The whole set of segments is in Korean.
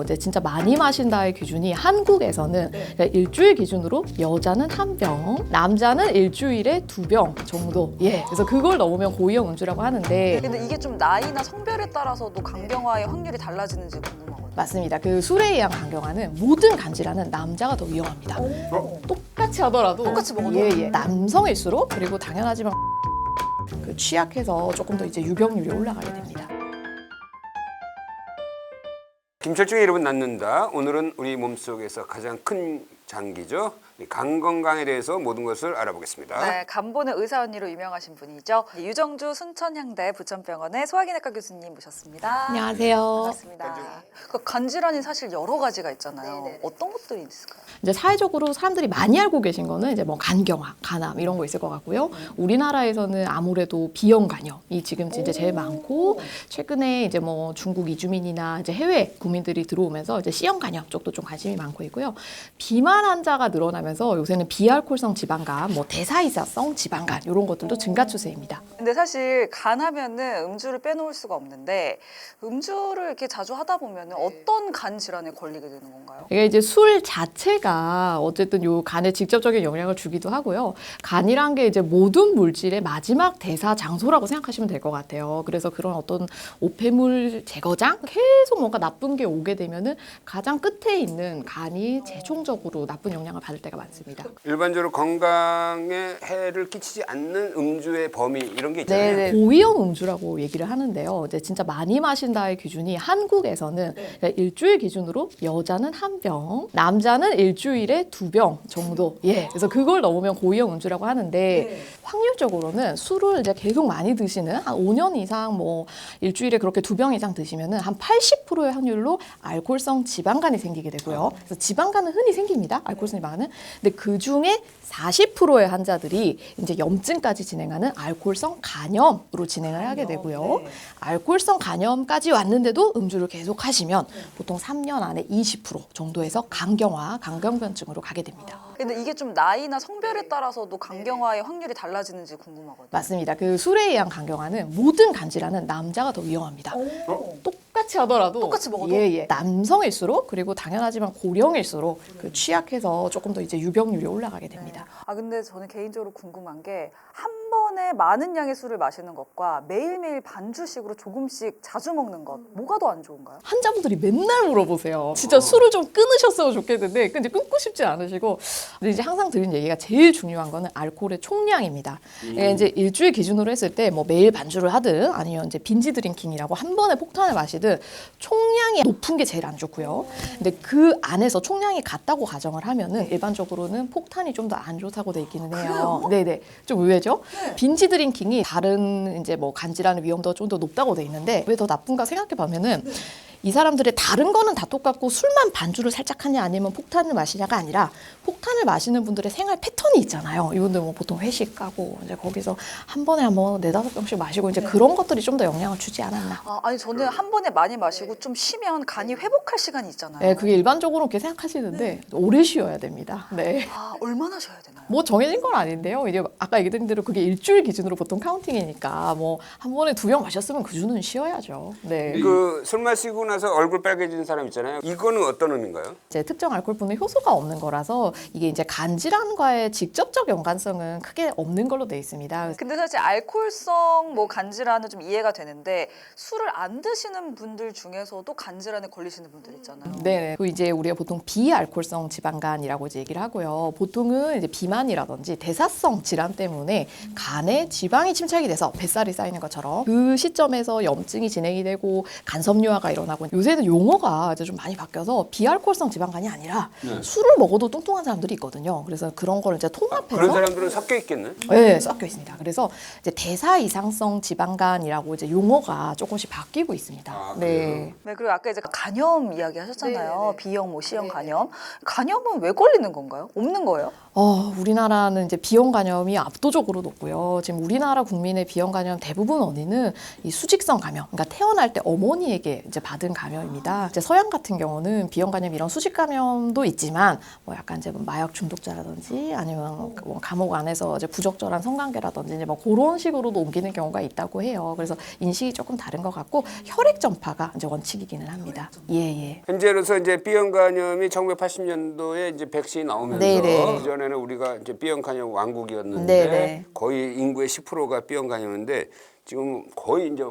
이제 진짜 많이 마신다의 기준이 한국에서는 일주일 기준으로 여자는 1병, 남자는 일주일에 2병 정도. 그래서 그걸 넘으면 고위험 음주라고 하는데. 근데 이게 좀 나이나 성별에 따라서도 간경화의 확률이 달라지는지 궁금하거든요. 맞습니다. 그 술에 의한 간경화는 모든 간질환은 남자가 더 위험합니다. 똑같이 하더라도 똑같이 먹어도? 남성일수록, 그리고 당연하지만 그 취약해서 조금 더 이제 유병률이 올라가게 됩니다. 김철중의 이름은 낳는다. 오늘은 우리 몸속에서 가장 큰 장기죠. 간 건강에 대해서 모든 것을 알아보겠습니다. 네, 간 보는 의사 언니로 유명하신 분이죠. 유정주 순천향대 부천병원의 소화기내과 교수님 모셨습니다. 안녕하세요. 반갑습니다. 그 간 질환이 사실 여러 가지가 있잖아요. 어떤 것들이 있을까요? 이제 사회적으로 사람들이 많이 알고 계신 거는 이제 뭐 간경화, 간암 이런 거 있을 것 같고요. 우리나라에서는 아무래도 B형 간염이 지금 이제 제일 많고, 최근에 이제 뭐 중국 이주민이나 이제 해외 국민들이 들어오면서 이제 C형 간염 쪽도 좀 관심이 많고 있고요. 비만 환자가 늘어나면서 요새는 비알코올성 지방간, 뭐 대사이사성 지방간 이런 것들도 증가 추세입니다. 근데 사실 간 하면은 음주를 빼놓을 수가 없는데, 음주를 이렇게 자주 하다 보면 어떤 간 질환에 걸리게 되는 건가요? 이게 이제 술 자체가 어쨌든 요 간에 직접적인 영향을 주기도 하고요. 간이란 게 이제 모든 물질의 마지막 대사 장소라고 생각하시면 될 것 같아요. 그래서 그런 어떤 오폐물 제거장, 계속 뭔가 나쁜 게 오게 되면은 가장 끝에 있는 간이 최종적으로 나쁜 영향을 받을 때가 많습니다. 일반적으로 건강에 해를 끼치지 않는 음주의 범위 이런 게 있잖아요. 고위험 음주라고 얘기를 하는데요. 이제 진짜 많이 마신다의 기준이 한국에서는 일주일 기준으로 여자는 1병, 남자는 일주일에 2병 정도. 그래서 그걸 넘으면 고위험 음주라고 하는데, 확률적으로는 술을 이제 계속 많이 드시는 한 5년 이상 뭐 일주일에 그렇게 2병 이상 드시면은 한 80%의 확률로 알코올성 지방간이 생기게 되고요. 그래서 지방간은 흔히 생깁니다. 알코올성 지방간은. 근데 그 중에 40%의 환자들이 이제 염증까지 진행하는 알코올성 간염으로 진행을 하게 되고요. 알코올성 간염까지 왔는데도 음주를 계속 하시면 보통 3년 안에 20% 정도에서 간경화, 간경변증으로 가게 됩니다. 근데 이게 좀 나이나 성별에 따라서도 간경화의 확률이 달라지는지 궁금하거든요. 맞습니다. 그 술에 의한 간경화는 모든 간질환은 남자가 더 위험합니다. 똑같이 하더라도 똑같이 먹어도? 남성일수록, 그리고 당연하지만 고령일수록 그 취약해서 조금 더 이제 유병률이 올라가게 됩니다. 근데 저는 개인적으로 궁금한 게, 한 번에 많은 양의 술을 마시는 것과 매일매일 반주식으로 조금씩 자주 먹는 것, 뭐가 더 안 좋은가요? 환자분들이 맨날 물어보세요. 진짜 술을 좀 끊으셨으면 좋겠는데 근데 끊고 싶지 않으시고. 근데 이제 항상 드리는 얘기가, 제일 중요한 거는 알코올의 총량입니다. 이제 일주일 기준으로 했을 때 뭐 매일 반주를 하든 아니면 이제 빈지 드링킹이라고 한 번에 폭탄을 마시든 총량이 높은 게 제일 안 좋고요. 근데 그 안에서 총량이 같다고 가정을 하면은 일반적으로는 폭탄이 좀 더 안 좋다고 돼 있기는 해요. 네네. 좀 의외죠? 빈지 드링킹이 다른 이제 뭐 간질환의 위험도가 좀 더 높다고 돼 있는데, 왜 더 나쁜가 생각해 보면은 이 사람들의 다른 거는 다 똑같고 술만 반주를 살짝 하냐 아니면 폭탄을 마시냐가 아니라, 폭탄을 마시는 분들의 생활 패턴이 있잖아요. 이분들 뭐 보통 회식하고 이제 거기서 한 번에 한번 4-5병씩 마시고 이제 그런 것들이 좀 더 영향을 주지 않았나. 아니 저는 한 번에 많이 마시고 좀 쉬면 간이 회복할 시간이 있잖아요. 네, 그게 일반적으로 그렇게 생각하시는데 오래 쉬어야 됩니다. 네. 얼마나 쉬어야 되나요? 뭐 정해진 건 아닌데요. 이제 아까 얘기드린 대로 그게 일주일 기준으로 보통 카운팅이니까 뭐 한 번에 2병 마셨으면 그 주는 쉬어야죠. 네. 그 술 마시고 나서 얼굴 빨개지는 사람 있잖아요. 이거는 어떤 의미인가요? 이제 특정 알코올분의 효소가 없는 거라서 이게 이제 간 질환과의 직접적 연관성은 크게 없는 걸로 돼 있습니다. 근데 사실 알코올성 뭐 간질환은 좀 이해가 되는데, 술을 안 드시는 분들 중에서도 간질환에 걸리시는 분들 있잖아요. 네, 그 이제 우리가 보통 비알코올성 지방간이라고 이제 얘기를 하고요. 보통은 이제 비만이라든지 대사성 질환 때문에 간에 지방이 침착이 돼서 뱃살이 쌓이는 것처럼 그 시점에서 염증이 진행이 되고 간섬유화가 일어나고, 요새는 용어가 이제 좀 많이 바뀌어서 비알코올성 지방간이 아니라 술을 먹어도 뚱뚱한 사람들이 있거든요. 그래서 그런 걸 이제 통합해서 그런 사람들은 섞여 있겠네. 네, 섞여 있습니다. 그래서 이제 대사 이상성 지방간이라고 이제 용어가 조금씩 바뀌고 있습니다. 네. 네, 그리고 아까 이제 간염 이야기 하셨잖아요. B형, 뭐 C형 간염. 간염은 왜 걸리는 건가요? 없는 거예요? 우리나라는 이제 B형 간염이 압도적으로 높고요. 지금 우리나라 국민의 B형 간염 대부분 원인은 이 수직성 감염, 그러니까 태어날 때 어머니에게 이제 받은 감염입니다. 이제 서양 같은 경우는 B형 간염 이런 수직 감염도 있지만 뭐 약간 이제 마약 중독자라든지 아니면 뭐 감옥 안에서 이제 부적절한 성관계라든지 이제 뭐 그런 식으로도 옮기는 경우가 있다고 해요. 그래서 인식이 조금 다른 것 같고 혈액 전파가 이제 원칙이기는 합니다. 예. 현재로서 이제 B형 간염이 1980년도에 이제 백신이 나오면서 네네. 그전에는 우리가 이제 B형 간염 왕국이었는데 네네. 거의 인구의 10%가 B형 간염인데 지금 거의 이제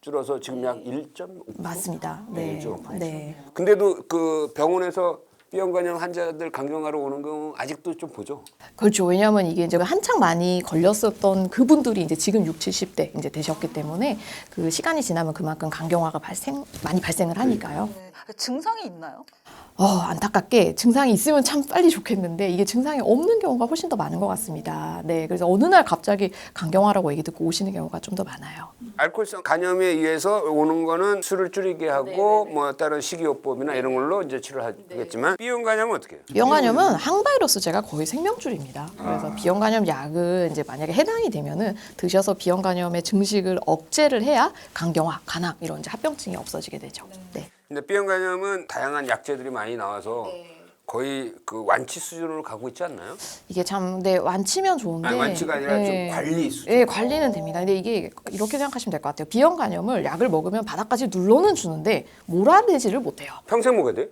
줄어서 지금 약 1.5%. 맞습니다. 네. 1.5%. 네. 근데도 그 병원에서 B형 간염 환자들 강경하러 오는 거 아직도 좀 보죠. 그렇죠. 왜냐하면 이게 이제 한창 많이 걸렸었던 그분들이 이제 지금 60, 70대 이제 되셨기 때문에 그 시간이 지나면 그만큼 간경화가 많이 발생을 하니까요. 네. 증상이 있나요? 안타깝게 증상이 있으면 참 빨리 좋겠는데 이게 증상이 없는 경우가 훨씬 더 많은 것 같습니다. 네, 그래서 어느 날 갑자기 간경화라고 얘기 듣고 오시는 경우가 좀 더 많아요. 알코올성 간염에 의해서 오는 거는 술을 줄이게 하고 뭐 다른 식이요법이나 이런 걸로 이제 치료하겠지만 B형 간염은 어떻게 해요? B형 간염은 항바이러스제가 거의 생명줄입니다. 그래서 B형 간염 약은 이제 만약에 해당이 되면은 드셔서 B형 간염의 증식을 억제를 해야 간경화, 간암 이런 이제 합병증이 없어지게 되죠. 네. 근데 B형 간염은 다양한 약제들이 많이 나와서 거의 그 완치 수준으로 가고 있지 않나요? 이게 참, 네, 완치면 좋은데. 아니, 완치가 아니라 좀 관리 수준. 네, 관리는 됩니다. 근데 이게 이렇게 생각하시면 될 것 같아요. B형 간염을 약을 먹으면 바닥까지 눌러는 주는데 몰아내지를 못해요. 평생 먹어야 돼요?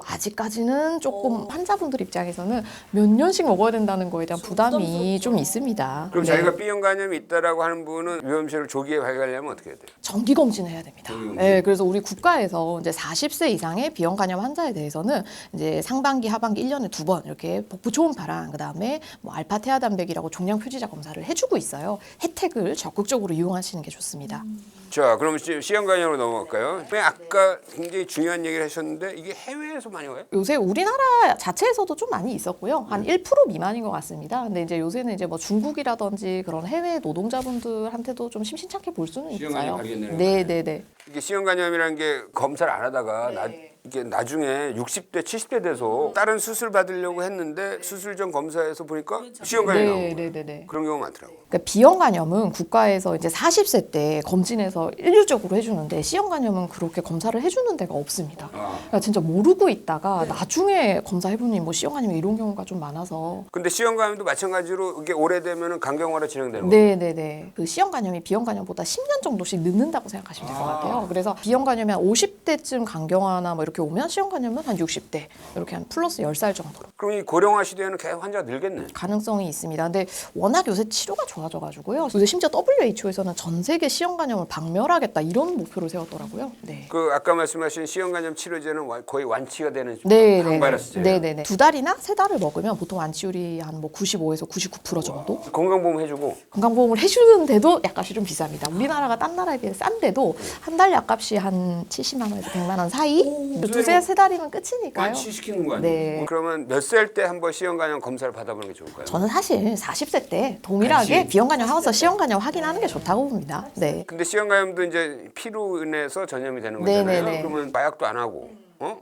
아직까지는 조금 환자분들 입장에서는 몇 년씩 먹어야 된다는 거에 대한 부담이 좀 있습니다. 그럼 네. 자기가 B형 간염이 있다라고 하는 분은 위험시를 조기에 발견하려면 어떻게 해야 돼요? 정기 검진을 해야 됩니다. 네, 그래서 우리 국가에서 이제 40세 이상의 B형 간염 환자에 대해서는 이제 상반기, 하반기 1년에 2번 이렇게 복부 초음파랑 그다음에 뭐 알파 태아 단백이라고 종양 표지자 검사를 해주고 있어요. 혜택을 적극적으로 이용하시는 게 좋습니다. 자, 그럼 C형 간염으로 넘어갈까요? 아까 굉장히 중요한 얘기를 하셨는데 이게 해외에서 많이 와요? 요새 우리나라 자체에서도 좀 많이 있었고요. 한 1% 미만인 것 같습니다. 근데 이제 요새는 이제 뭐 중국이라든지 그런 해외 노동자분들한테도 좀 심심찮게 볼 수는 C형 간염 있어요. 발견되는 네네네. 이게 C형 간염이라는 게 검사를 안 하다가 이게 나중에 60대, 70대 돼서 다른 수술 받으려고 했는데 수술 전 검사에서 보니까 C형 간염이 나온 거예요. 네네네. 그런 경우가 많더라고요. 그러니까 B형 간염은 국가에서 이제 40세 때 검진해서 일률적으로 해주는데 C형 간염은 그렇게 검사를 해주는 데가 없습니다. 그러니까 진짜 모르고 있다가 나중에 검사해보니 뭐 C형 간염 이런 경우가 좀 많아서. 근데 C형 간염도 마찬가지로 이게 오래되면 간경화로 진행되는 거예요. 네네네. 그 C형 간염이 B형 간염보다 10년 정도씩 늦는다고 생각하시면 될 것 같아요. 그래서 B형 간염이 한 50대쯤 간경화나 뭐 이렇게 오면 C형 간염은 한 60대 이렇게 한 플러스 10살 정도로 그럼 이 고령화 시대에는 계속 환자가 늘겠네. 가능성이 있습니다. 근데 워낙 요새 치료가 좋아져가지고요. 요새 심지어 WHO에서는 전 세계 C형 간염을 박멸하겠다 이런 목표를 세웠더라고요. 네. 그 아까 말씀하신 C형 간염 치료제는 거의 완치가 되는 네, 항바이러스제예요. 네네네. 2달이나 3달을 먹으면 보통 완치율이 한 뭐 95에서 99% 정도. 건강보험 해주고 건강보험을 해주는데도 약값이 좀 비쌉니다. 우리나라가 딴 나라에 비해 싼데도 한 달 약값이 한 70만 원에서 100만 원 사이. 두세 세 달이면 끝이니까요. 완치시키는 거 아니에요? 네. 그러면 몇 살 때 한번 C형 간염 검사를 받아보는 게 좋을까요? 저는 사실 40세 때 동일하게 B형 간염 하면서 C형 간염 확인하는 게 좋다고 봅니다. 네. 근데 C형 간염도 이제 피로 인해서 전염이 되는 거잖아요. 네네네. 그러면 마약도 안 하고,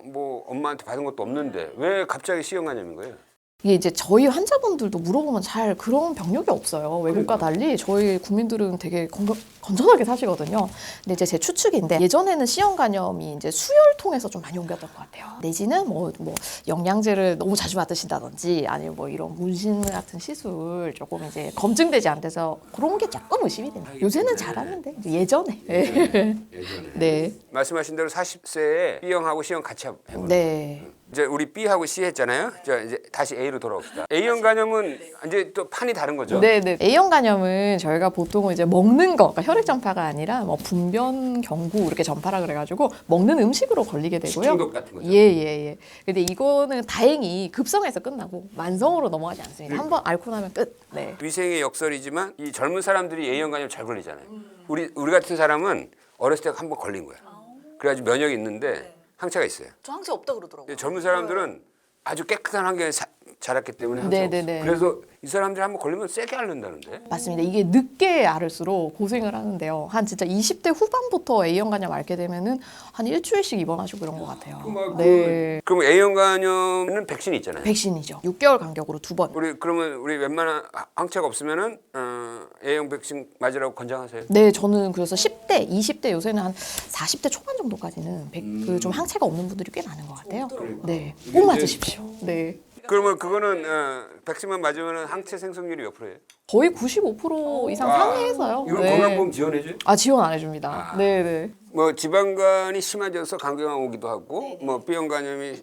뭐 엄마한테 받은 것도 없는데 왜 갑자기 C형 간염인 거예요? 이게 이제 저희 환자분들도 물어보면 잘 그런 병력이 없어요. 외국과 달리 저희 국민들은 되게 건전하게 사시거든요. 근데 이제 제 추측인데 예전에는 C형 간염이 이제 수혈통해서 좀 많이 옮겼던 것 같아요. 내지는 뭐 영양제를 너무 자주 받으신다든지 아니면 뭐 이런 문신 같은 시술 조금 이제 검증되지 않아서 그런 게 조금 의심이 됩니다. 요새는 잘하는데 예전에. 예전에. 네. 말씀하신 대로 40세에 B형하고 C형 같이 해보는 네. 이제 우리 B하고 C 했잖아요. 자 이제 다시 A로 돌아옵시다. A형 간염은 이제 또 판이 다른 거죠. 네네. A형 간염은 저희가 보통은 이제 먹는 거, 그러니까 혈액 전파가 아니라 뭐 분변, 경구 이렇게 전파라 그래가지고 먹는 음식으로 걸리게 되고요. 식중독 같은 거죠. 예. 근데 이거는 다행히 급성에서 끝나고 만성으로 넘어가지 않습니다. 한번 앓고 나면 끝. 네. 위생의 역설이지만 이 젊은 사람들이 A형 간염 잘 걸리잖아요. 우리 같은 사람은 어렸을 때 한 번 걸린 거야. 그래가지고 면역이 있는데 항체가 있어요. 저 항체 없다 그러더라고요. 젊은 사람들은 아주 깨끗한 환경에 자랐기 때문에 네네네. 그래서 이 사람들이 한번 걸리면 세게 앓는다는데. 맞습니다. 이게 늦게 앓을수록 고생을 하는데요. 한 진짜 20대 후반부터 A형 간염 앓게 되면은 한 일주일씩 입원하시고 그런 것 같아요. 네. 그럼 A형 간염은 백신이 있잖아요. 백신이죠. 6개월 간격으로 2번. 그러면 우리 웬만한 항체가 없으면은 A형 백신 맞으라고 권장하세요? 네, 저는 그래서 10대, 20대 요새는 한 40대 초반 정도까지는 좀 항체가 없는 분들이 꽤 많은 것 같아요. 네, 꼭 맞으십시오. 네. 그러면 그거는 백신만 맞으면 항체 생성률이 몇 프로예요? 거의 95% 이상 상회해서요. 이건 네. 건강보험 지원해줘요? 지원 안 해줍니다. 네, 네. 뭐 지방간이 심해져서 간경화 오기도 하고 뭐 B형 간염이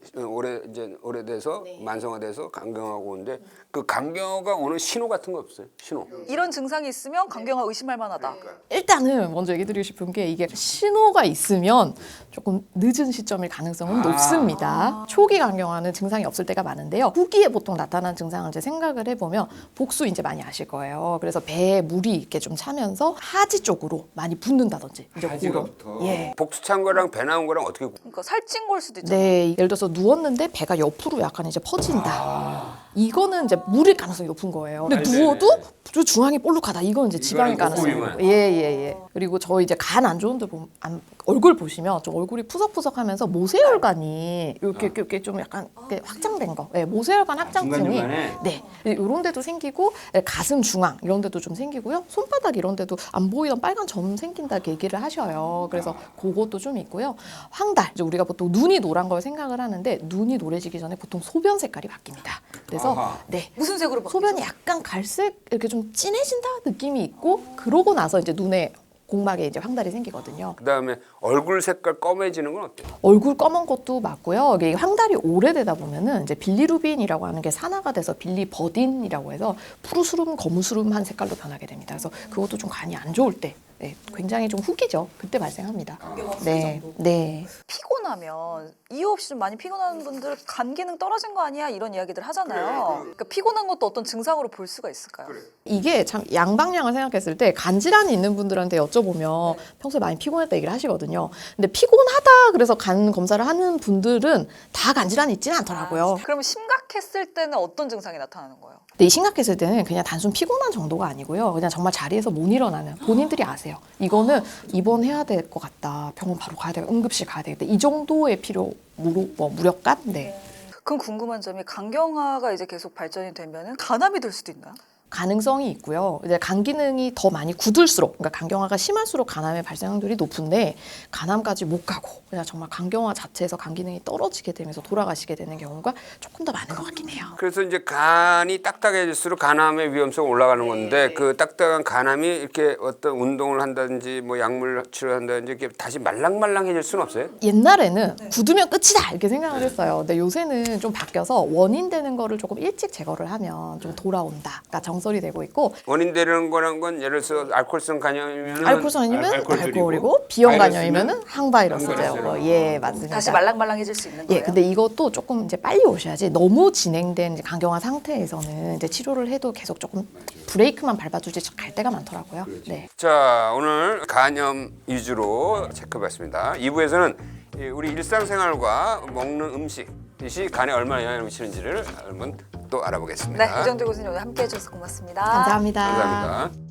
오래돼서 만성화돼서 간경화가 오는데 그 간경화가 오는 신호 같은 거 없어요? 신호. 이런 증상이 있으면 간경화 의심할 만하다. 일단은 먼저 얘기 드리고 싶은 게 이게 신호가 있으면 조금 늦은 시점일 가능성은 높습니다. 초기 간경화는 증상이 없을 때가 많은데요. 후기에 보통 나타난 증상을 이제 생각을 해보면 복수 이제 많이 아실 거예요. 그래서 배에 물이 이렇게 좀 차면서 하지 쪽으로 많이 붓는다든지 이제 그런. 예. 복수 찬 거랑 배 나온 거랑 어떻게 그러니까 살찐 걸 수도 있잖아요. 네, 예를 들어서 누웠는데 배가 옆으로 약간 이제 퍼진다. 이거는 이제 물일 가능성이 높은 거예요. 근데 누워도 좀 중앙이 볼록하다. 이건 이제 지방일 가능성이 높고. 예. 그리고 저희 이제 간 안 좋은데 얼굴 보시면 좀 얼굴이 푸석푸석하면서 모세혈관이 이렇게 좀 약간 이렇게 확장된 거. 네, 모세혈관 확장증이 네, 이런 데도 생기고 가슴 중앙 이런 데도 좀 생기고요. 손바닥 이런 데도 안 보이던 빨간 점 생긴다 얘기를 하셔요. 그래서 그것도 좀 있고요. 황달, 이제 우리가 보통 눈이 노란 걸 생각을 하는데 눈이 노래지기 전에 보통 소변 색깔이 바뀝니다. 그래서 네, 무슨 색으로 바뀌죠? 소변이 약간 갈색 이렇게 좀 진해진다 느낌이 있고 그러고 나서 이제 눈에 공막에 이제 황달이 생기거든요. 그다음에 얼굴 색깔 검해지는 건 어때요? 얼굴 검은 것도 맞고요. 이게 황달이 오래되다 보면은 이제 빌리루빈이라고 하는 게 산화가 돼서 빌리버딘이라고 해서 푸르스름 거무스름한 색깔로 변하게 됩니다. 그래서 그것도 좀 간이 안 좋을 때 네, 굉장히 좀 후기죠. 그때 발생합니다. 네. 피곤하면 이유 없이 좀 많이 피곤한 분들 간 기능 떨어진 거 아니야? 이런 이야기들 하잖아요. 그러니까 피곤한 것도 어떤 증상으로 볼 수가 있을까요? 이게 참 양방향을 생각했을 때 간 질환이 있는 분들한테 여쭤보면 평소에 많이 피곤했다 얘기를 하시거든요. 근데 피곤하다 그래서 간 검사를 하는 분들은 다 간 질환이 있지는 않더라고요. 그러면 심각했을 때는 어떤 증상이 나타나는 거예요? 근데 이 심각했을 때는 그냥 단순 피곤한 정도가 아니고요. 그냥 정말 자리에서 못 일어나는 본인들이 아세요. 이거는 입원해야 될 것 같다. 병원 바로 가야 되고 응급실 가야 되겠다. 이 정도의 무력감? 네. 그럼 궁금한 점이 간경화가 이제 계속 발전이 되면은 간암이 될 수도 있나요? 가능성이 있고요. 이제 간 기능이 더 많이 굳을수록, 그러니까 간경화가 심할수록 간암의 발생률이 높은데 간암까지 못 가고 그냥 정말 간경화 자체에서 간 기능이 떨어지게 되면서 돌아가시게 되는 경우가 조금 더 많은 것 같긴 해요. 그래서 이제 간이 딱딱해질수록 간암의 위험성이 올라가는 건데 그 딱딱한 간암이 이렇게 어떤 운동을 한다든지 뭐 약물 치료를 한다든지 이렇게 다시 말랑말랑해질 수는 없어요? 옛날에는 굳으면 끝이다 이렇게 생각을 했어요. 근데 요새는 좀 바뀌어서 원인 되는 거를 조금 일찍 제거를 하면 좀 돌아온다. 그러니까 정설이 되고 있고 원인 되는 거란 건 예를 들어서 알코올성 간염이면 알코올성 아니면 알코올이고 B형 간염이면은 항바이러스죠. 예, 맞습니다. 다시 말랑말랑해질 수 있는 거예요? 예, 근데 이것도 조금 이제 빨리 오셔야지 너무 진행된 이제 간경화 상태에서는 이제 치료를 해도 계속 조금 브레이크만 밟아주지 갈 때가 많더라고요. 네. 자, 오늘 간염 위주로 체크해봤습니다. 2부에서는 우리 일상생활과 먹는 음식이 간에 얼마나 영향을 미치는지를 한번 또 알아보겠습니다. 네, 이정재 교수님 오늘 함께해 주셔서 고맙습니다. 감사합니다. 감사합니다.